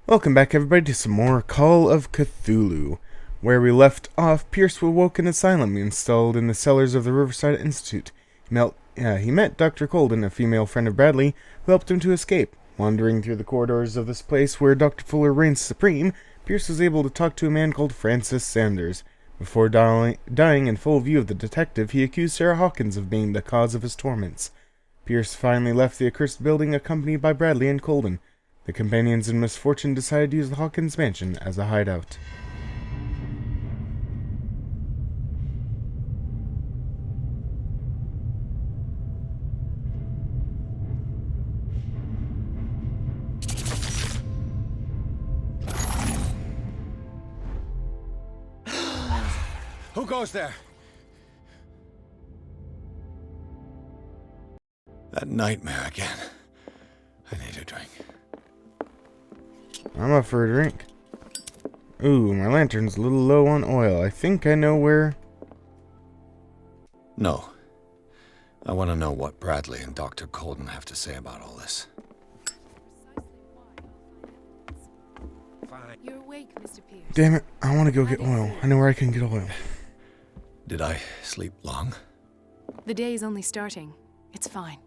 Welcome back, everybody, to some more Call of Cthulhu. Where we left off, Pierce awoke in an asylum installed in the cellars of the Riverside Institute. He met Dr. Colden, a female friend of Bradley, who helped him to escape. Wandering through the corridors of this place where Dr. Fuller reigns supreme, Pierce was able to talk to a man called Francis Sanders. Before dying in full view of the detective, he accused Sarah Hawkins of being the cause of his torments. Pierce finally left the accursed building accompanied by Bradley and Colden. The companions in misfortune decided to use the Hawkins mansion as a hideout. Who goes there? That nightmare again. I need a drink. I'm up for a drink. Ooh, my lantern's a little low on oil. I think I know where... No. I want to know what Bradley and Dr. Colden have to say about all this. You're awake, Mr. Pierce. Damn it, I want to go get oil. I know where I can get oil. Did I sleep long? The day's only starting. It's fine.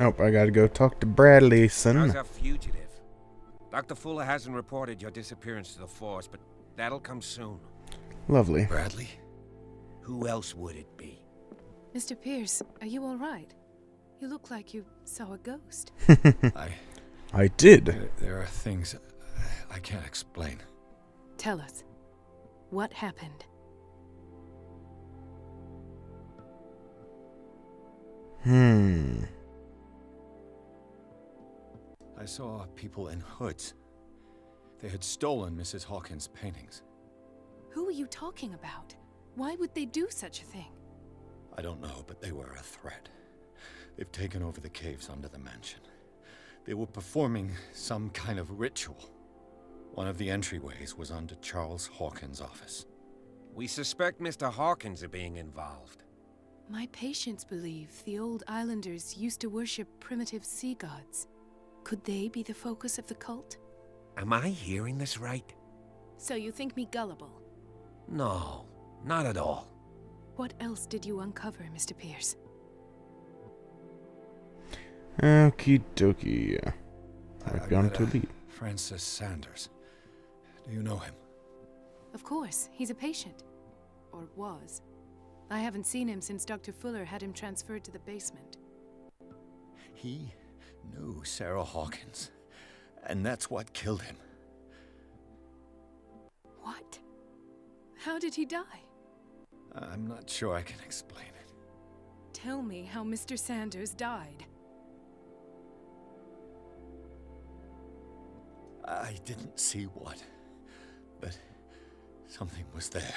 Oh, I gotta go talk to Bradley, son. How's a fugitive? Dr. Fuller hasn't reported your disappearance to the force, but that'll come soon. Lovely. Bradley? Who else would it be? Mr. Pierce, are you all right? You look like you saw a ghost. I did. There are things I can't explain. Tell us. What happened? I saw people in hoods. They had stolen Mrs. Hawkins' paintings. Who are you talking about? Why would they do such a thing? I don't know, but they were a threat. They've taken over the caves under the mansion. They were performing some kind of ritual. One of the entryways was under Charles Hawkins' office. We suspect Mr. Hawkins of being involved. My patients believe the old islanders used to worship primitive sea gods. Could they be the focus of the cult? Am I hearing this right? So you think me gullible? No, not at all. What else did you uncover, Mr. Pierce? Okie dokie. I've gone to lead. Francis Sanders. Do you know him? Of course, he's a patient. Or was. I haven't seen him since Dr. Fuller had him transferred to the basement. He knew Sarah Hawkins, and that's what killed him. What? How did he die? I'm not sure I can explain it. Tell me how Mr. Sanders died. I didn't see what, but something was there,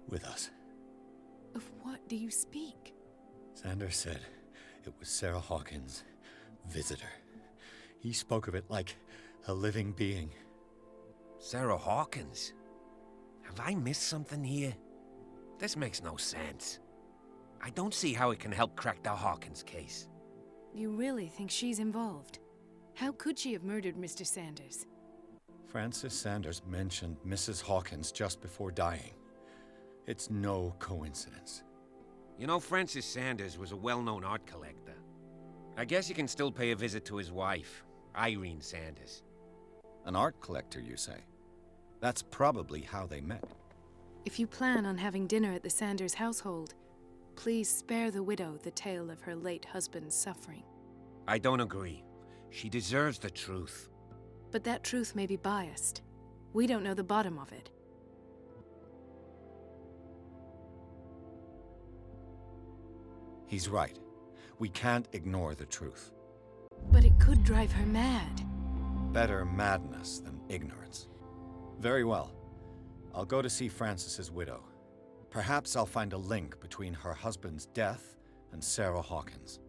with us. Of what do you speak? Sanders said it was Sarah Hawkins' visitor. He spoke of it like a living being. Sarah Hawkins? Have I missed something here? This makes no sense. I don't see how it can help crack the Hawkins case. You really think she's involved? How could she have murdered Mr. Sanders? Francis Sanders mentioned Mrs. Hawkins just before dying. It's no coincidence. You know, Francis Sanders was a well-known art collector. I guess you can still pay a visit to his wife, Irene Sanders. An art collector, you say? That's probably how they met. If you plan on having dinner at the Sanders household, please spare the widow the tale of her late husband's suffering. I don't agree. She deserves the truth. But that truth may be biased. We don't know the bottom of it. He's right. We can't ignore the truth. But it could drive her mad. Better madness than ignorance. Very well. I'll go to see Francis's widow. Perhaps I'll find a link between her husband's death and Sarah Hawkins.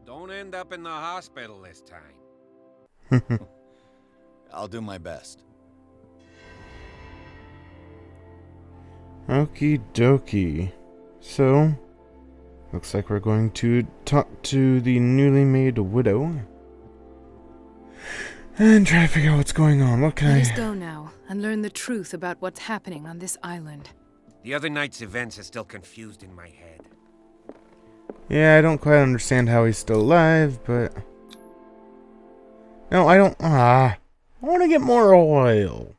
Don't end up in the hospital this time. I'll do my best. Okie dokie. So, looks like we're going to talk to the newly made widow. and try to figure out what's going on. What can Let us I... go now and learn the truth about what's happening on this island. The other night's events are still confused in my head. Yeah, I don't quite understand how he's still alive, but... No, I don't... I want to get more oil.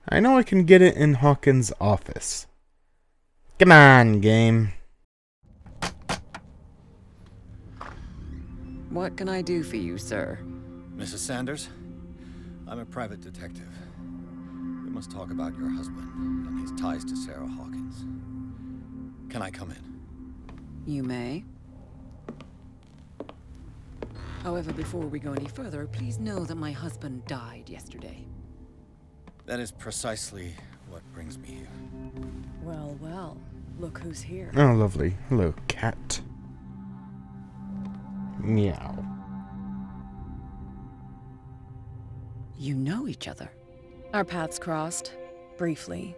I know I can get it in Hawkins' office. Come on, game. What can I do for you, sir? Mrs. Sanders, I'm a private detective. We must talk about your husband and his ties to Sarah Hawkins. Can I come in? You may. However, before we go any further, please know that my husband died yesterday. That is precisely what brings me here. Well, well. Look who's here. Oh, lovely. Hello, cat. Meow. You know each other. Our paths crossed, briefly.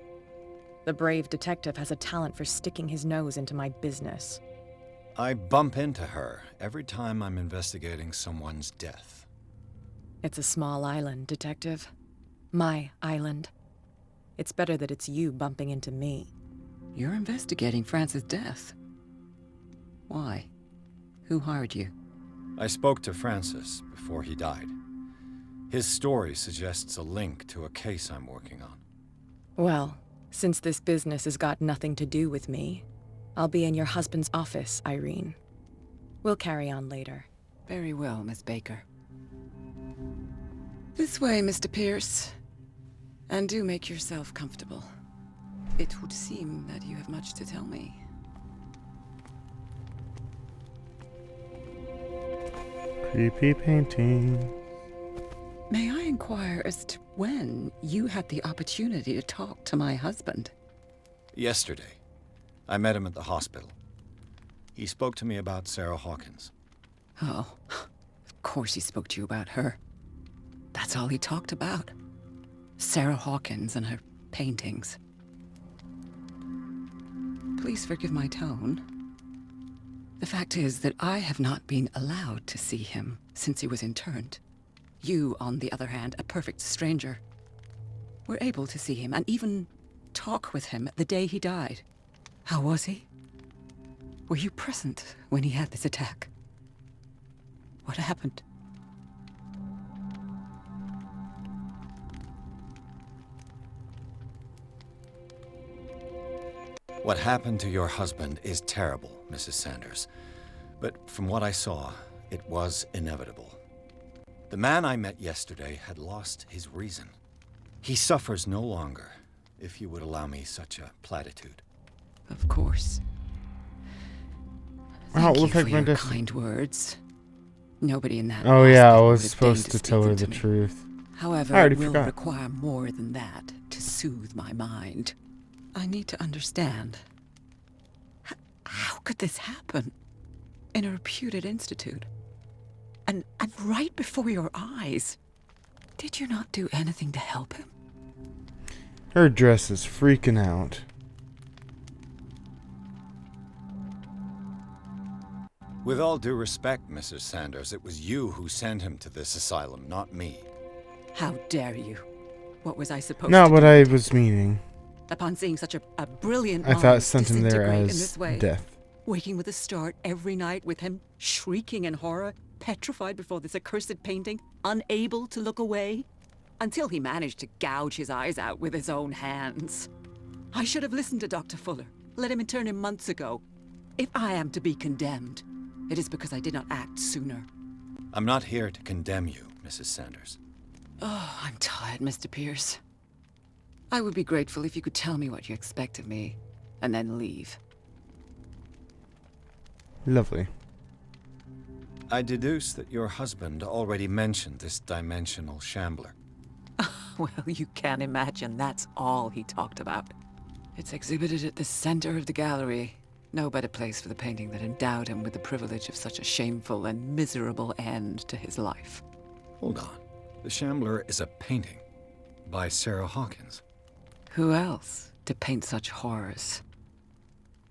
The brave detective has a talent for sticking his nose into my business. I bump into her every time I'm investigating someone's death. It's a small island, detective. My island. It's better that it's you bumping into me. You're investigating Francis' death. Why? Who hired you? I spoke to Francis before he died. His story suggests a link to a case I'm working on. Well, since this business has got nothing to do with me, I'll be in your husband's office, Irene. We'll carry on later. Very well, Miss Baker. This way, Mr. Pierce. And do make yourself comfortable. It would seem that you have much to tell me. Creepy painting. May I inquire as to when you had the opportunity to talk to my husband? Yesterday, I met him at the hospital. He spoke to me about Sarah Hawkins. Oh, of course he spoke to you about her. That's all he talked about. Sarah Hawkins and her paintings. Please forgive my tone. The fact is that I have not been allowed to see him since he was interned. You, on the other hand, a perfect stranger, were able to see him and even talk with him the day he died. How was he? Were you present when he had this attack? What happened? What happened to your husband is terrible, Mrs. Sanders. But from what I saw, it was inevitable. The man I met yesterday had lost his reason. He suffers no longer, if you would allow me such a platitude. Of course. Oh, Thank it you looked for like my your death. kind words. Nobody in that Oh yeah, I hospital was would have supposed deigned to tell her speak the to me. truth. However, I already it will forgot. require more than that to soothe my mind. I need to understand. How could this happen? In a reputed institute? And right before your eyes? Did you not do anything to help him? Her dress is freaking out. With all due respect, Mrs. Sanders, it was you who sent him to this asylum, not me. How dare you? What was I supposed to Not do? what I was meaning. Upon seeing such a brilliant I thought mind it sent him there disintegrate in as this way, death. waking with a start every night with him shrieking in horror, petrified before this accursed painting, unable to look away, until he managed to gouge his eyes out with his own hands. I should have listened to Dr. Fuller, let him intern him months ago. If I am to be condemned, it is because I did not act sooner. I'm not here to condemn you, Mrs. Sanders. Oh, I'm tired, Mr. Pierce. I would be grateful if you could tell me what you expect of me, and then leave. Lovely. I deduce that your husband already mentioned this dimensional Shambler. Well, you can imagine that's all he talked about. It's exhibited at the center of the gallery. No better place for the painting that endowed him with the privilege of such a shameful and miserable end to his life. Hold on. The Shambler is a painting by Sarah Hawkins. Who else to paint such horrors?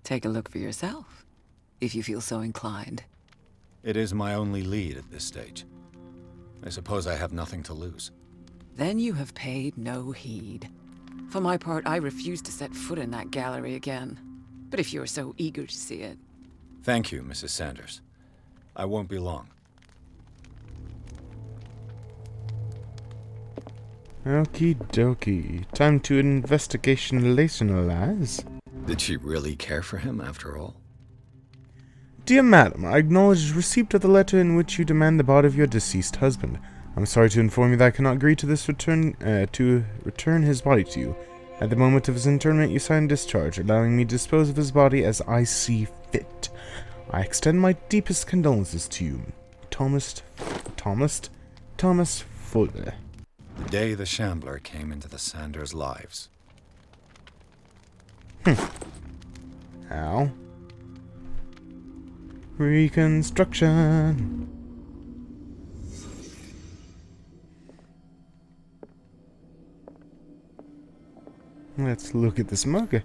Take a look for yourself, if you feel so inclined. It is my only lead at this stage. I suppose I have nothing to lose. Then you have paid no heed. For my part, I refuse to set foot in that gallery again. But if you're so eager to see it... Thank you, Mrs. Sanders. I won't be long. Okie dokie. Time to investigation later, lads. Did she really care for him after all? Dear Madam, I acknowledge receipt of the letter in which you demand the body of your deceased husband. I'm sorry to inform you that I cannot agree to return his body to you. At the moment of his interment, you signed discharge, allowing me to dispose of his body as I see fit. I extend my deepest condolences to you, Thomas Fuller. The day the Shambler came into the Sanders' lives. How? Reconstruction. Let's look at this mug.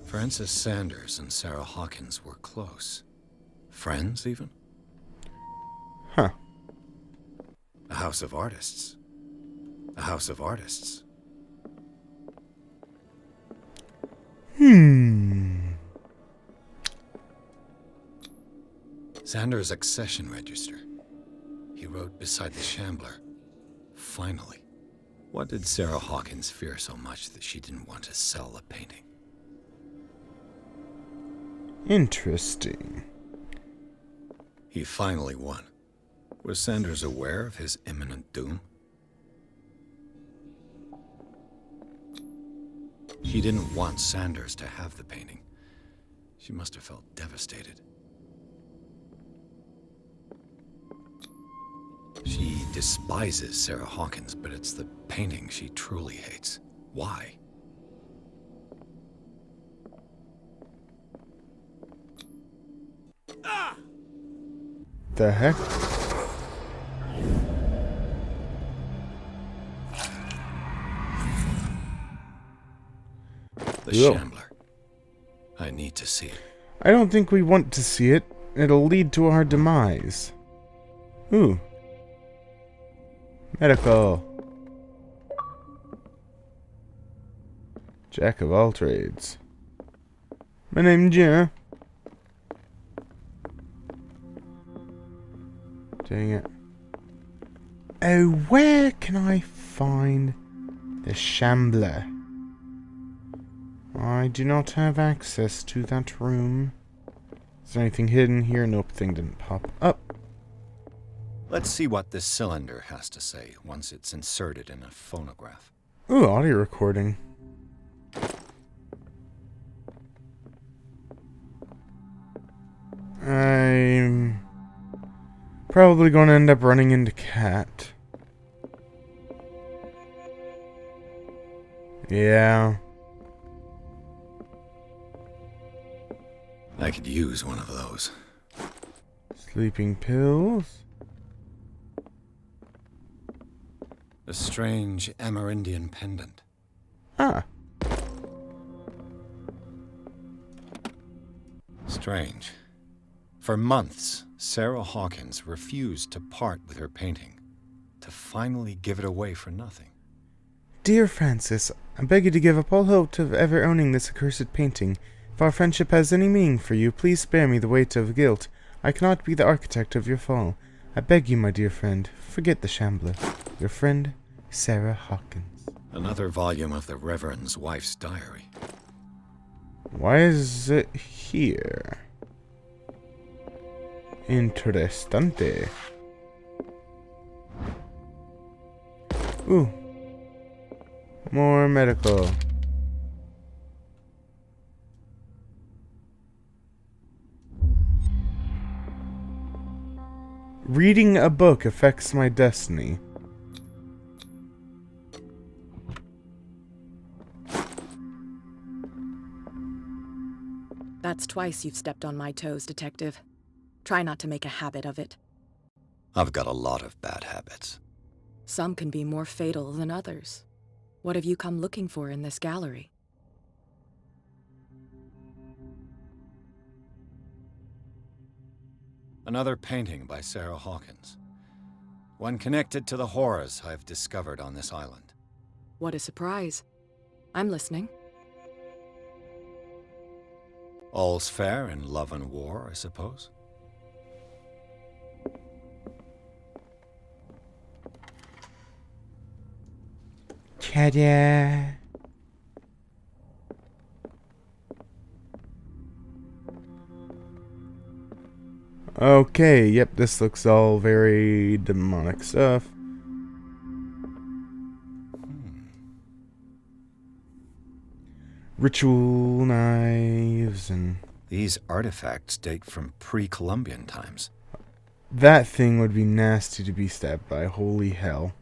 Francis Sanders and Sarah Hawkins were close. Friends, even? Huh. A house of artists. A house of artists. Sanders' accession register. He wrote beside the Shambler. Finally. What did Sarah Hawkins fear so much that she didn't want to sell the painting? Interesting. He finally won. Was Sanders aware of his imminent doom? She didn't want Sanders to have the painting. She must have felt devastated. She despises Sarah Hawkins, but it's the painting she truly hates. Why? The heck? The Yo. Shambler. I need to see it. I don't think we want to see it. It'll lead to our demise. Ooh. Medical. Jack of all trades. My name's Jim. Dang it. Oh, where can I find the Shambler? I do not have access to that room. Is there anything hidden here? Nope, thing didn't pop up. Let's see what this cylinder has to say once it's inserted in a phonograph. Ooh, audio recording. I'm probably going to end up running into Cat. Yeah. I could use one of those. Sleeping pills. A strange Amerindian pendant. Ah. Strange. For months, Sarah Hawkins refused to part with her painting, to finally give it away for nothing. Dear Francis, I beg you to give up all hope of ever owning this accursed painting. If our friendship has any meaning for you, please spare me the weight of guilt. I cannot be the architect of your fall. I beg you, my dear friend, forget the Shambler. Your friend, Sarah Hawkins. Another volume of the Reverend's wife's diary. Why is it here? Interessante. Ooh. More medical. Reading a book affects my destiny. That's twice you've stepped on my toes, Detective. Try not to make a habit of it. I've got a lot of bad habits. Some can be more fatal than others. What have you come looking for in this gallery? Another painting by Sarah Hawkins. One connected to the horrors I've discovered on this island. What a surprise. I'm listening. All's fair in love and war, I suppose. Ta-da! Okay, yep, this looks all very demonic stuff. Ritual knives and... These artifacts date from pre-Columbian times. That thing would be nasty to be stabbed by, holy hell.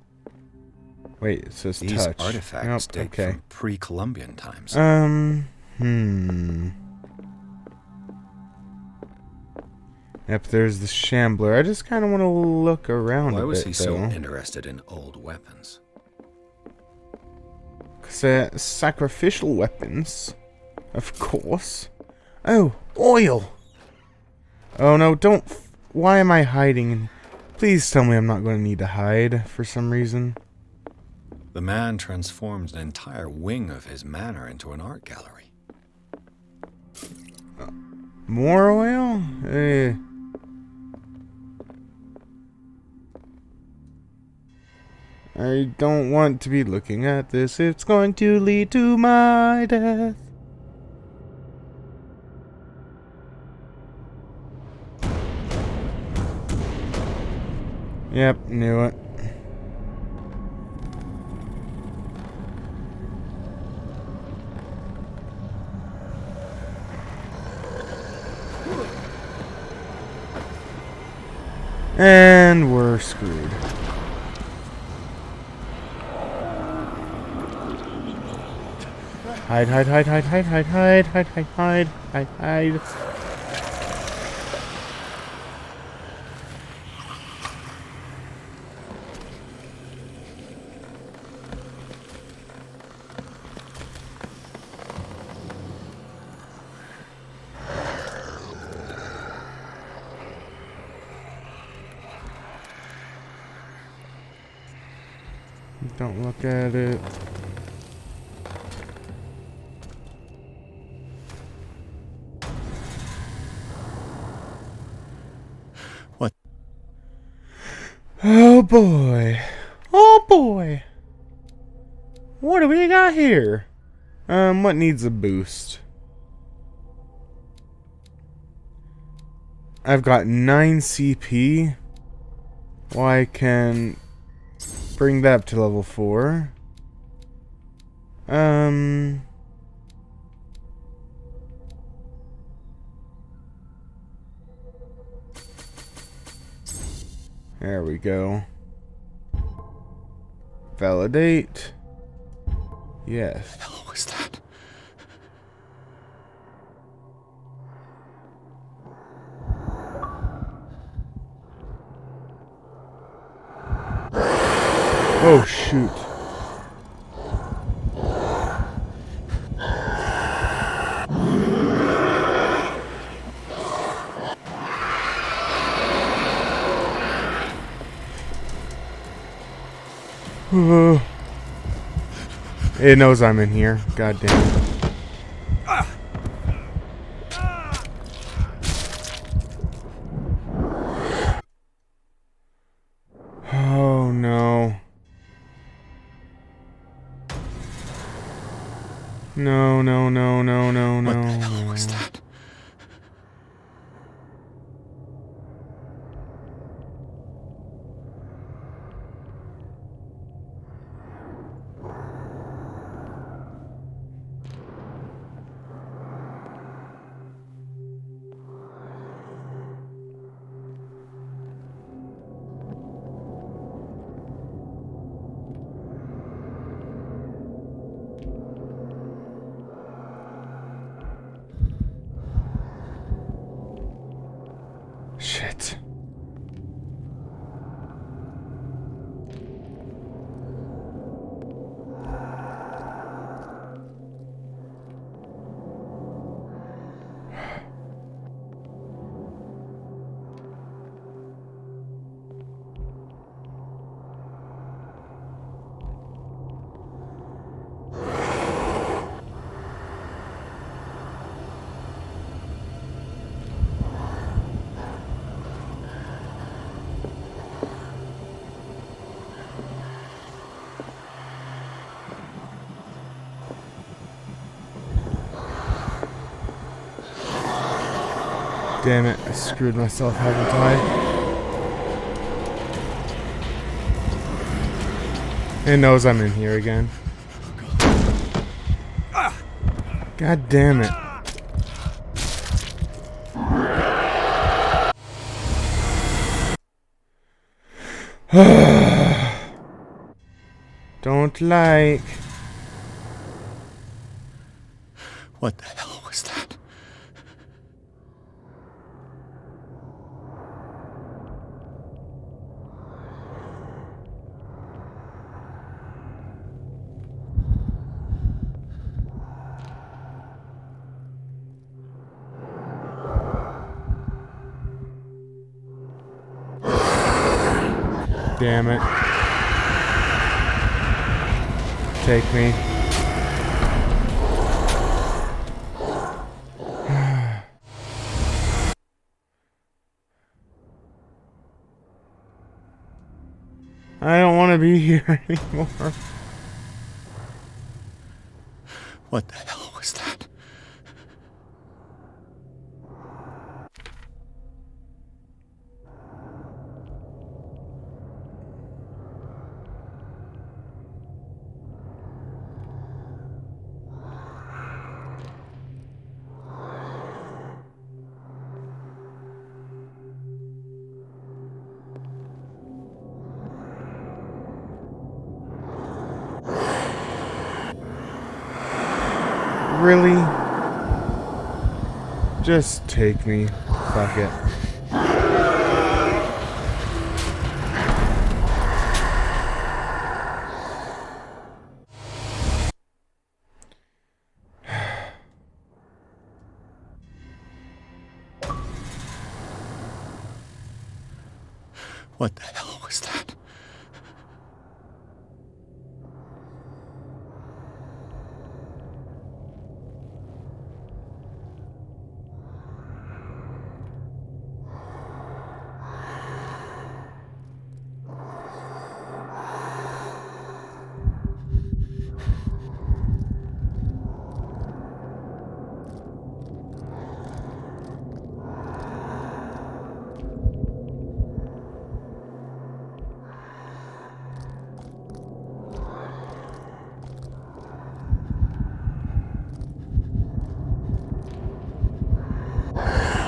Wait, it says These touch. artifacts date okay. from pre-Columbian times. Yep, there's the Shambler. I just kind of want to look around Why a bit, was he so though. interested in old weapons? 'Cause they're sacrificial weapons. Of course. Oh, oil! Oh no, don't... Why am I hiding? Please tell me I'm not going to need to hide for some reason. The man transformed an entire wing of his manor into an art gallery. More oil? I don't want to be looking at this. It's going to lead to my death. Yep, knew it. And we're screwed. Hide, hide, hide, hide, hide, hide, hide, hide, hide, hide, hide, hide. Don't look at it. What? Oh boy. Oh boy. What do we got here? What needs a boost? I've got 9 CP. Well, I can bring that up to level 4. There we go. Validate. Yes. What the hell was that? Oh shoot. It knows I'm in here. God damn it. Oh no. No, no, no, no, no, no. What the hell was that? Shit. Damn it, I screwed myself, haven't I? It knows I'm in here again. God damn it. Don't like. What the hell was that? Damn it. Take me. I don't want to be here anymore. What the hell was that? Really? Just take me. Fuck it. What the hell was that?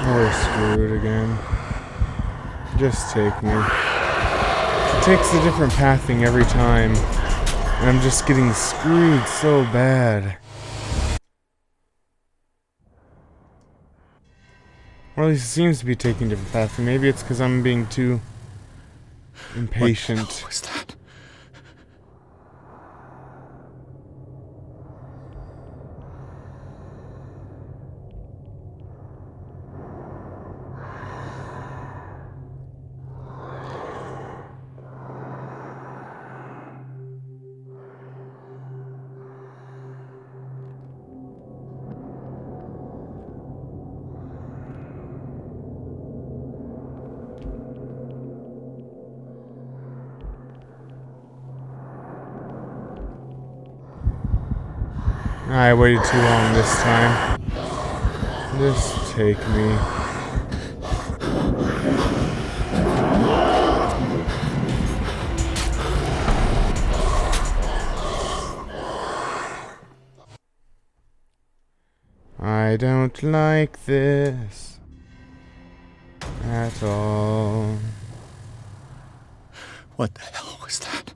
We're screwed again. Just take me. It takes a different pathing every time. And I'm just getting screwed so bad. Or at least it seems to be taking different pathing. Maybe it's because I'm being too impatient. What the hell was that? I waited too long this time. Just take me. I don't like this at all. What the hell was that?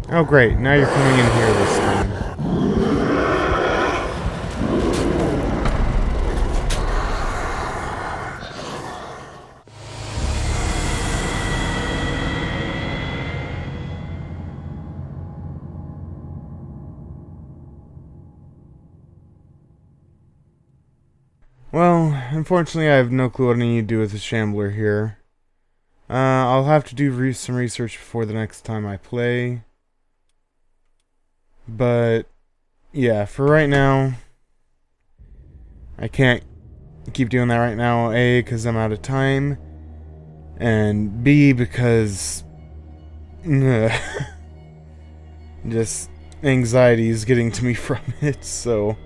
Oh great, now you're coming in here this time. Well, unfortunately I have no clue what I need to do with the Shambler here. I'll have to do some research before the next time I play. But, yeah, for right now, I can't keep doing that right now. A, because I'm out of time. And B, because just anxiety is getting to me from it. So,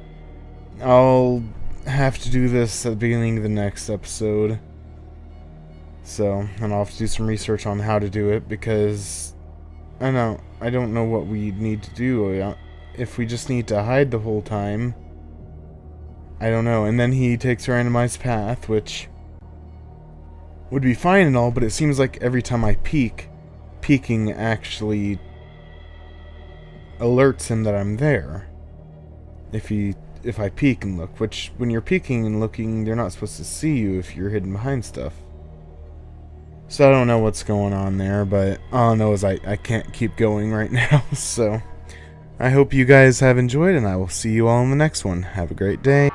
I'll have to do this at the beginning of the next episode. So, and I'll have to do some research on how to do it, because I don't know what we need to do. If we just need to hide the whole time, I don't know. And then he takes a randomized path, which would be fine and all, but it seems like every time I peek, peeking actually alerts him that I'm there. If I peek and look, which when you're peeking and looking, they're not supposed to see you if you're hidden behind stuff. So I don't know what's going on there, but all I know is I can't keep going right now. So I hope you guys have enjoyed, and I will see you all in the next one. Have a great day.